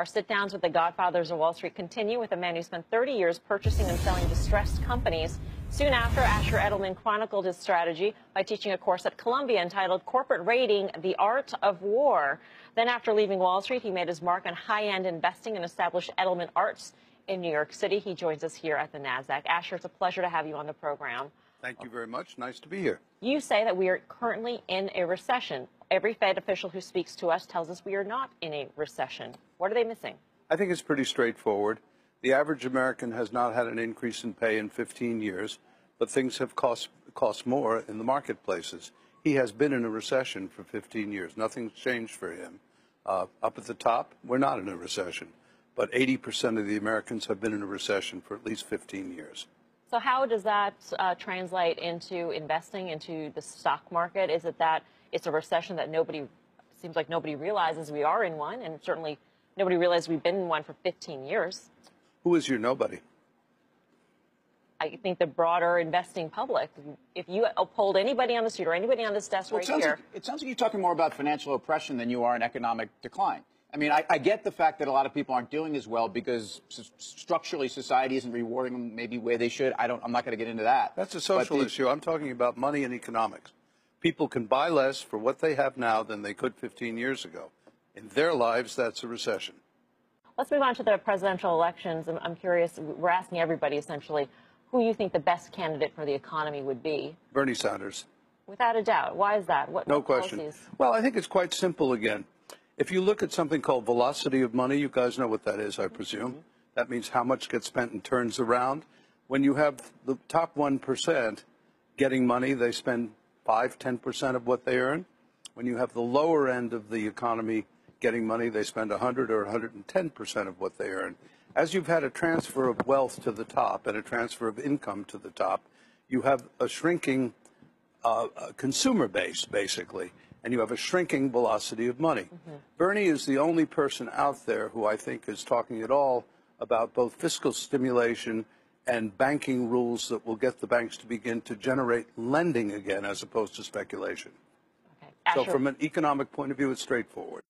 Our sit-downs with the godfathers of Wall Street continue with a man who spent 30 years purchasing and selling distressed companies. Soon after, Asher Edelman chronicled his strategy by teaching a course at Columbia entitled Corporate Rating, The Art of War. Then after leaving Wall Street, he made his mark on high-end investing and established Edelman Arts in New York City. He joins us here at the NASDAQ. Asher, it's a pleasure to have you on the program. Thank you very much. Nice to be here. You say that we are currently in a recession. Every Fed official who speaks to us tells us we are not in a recession. What are they missing? I think it's pretty straightforward. The average American has not had an increase in pay in 15 years, but things have cost more in the marketplaces. He has been in a recession for 15 years. Nothing's changed for him. Up at the top, we're not in a recession, but 80% of the Americans have been in a recession for at least 15 years. So how does that translate into investing, into the stock market? Is it that it's a recession that seems like nobody realizes we are in one, and certainly nobody realizes we've been in one for 15 years? Who is your nobody? I think the broader investing public. If you polled anybody on the street or anybody on this desk right here. It sounds like you're talking more about financial oppression than you are in economic decline. I mean, I get the fact that a lot of people aren't doing as well because structurally society isn't rewarding them maybe where they should. I'm not going to get into that. That's a social issue. I'm talking about money and economics. People can buy less for what they have now than they could 15 years ago. In their lives, that's a recession. Let's move on to the presidential elections. I'm curious, we're asking everybody essentially who you think the best candidate for the economy would be. Bernie Sanders. Without a doubt. Why is that? No question. Policies? Well, I think it's quite simple again. If you look at something called velocity of money, you guys know what that is, I presume. That means how much gets spent and turns around. When you have the top 1% getting money, they spend 5–10% of what they earn. When you have the lower end of the economy getting money, they spend 100 or 110% of what they earn. As you've had a transfer of wealth to the top and a transfer of income to the top, you have a shrinking consumer base, basically, and you have a shrinking velocity of money. Bernie is the only person out there who I think is talking at all about both fiscal stimulation and banking rules that will get the banks to begin to generate lending again as opposed to speculation. Okay. So from an economic point of view, it's straightforward.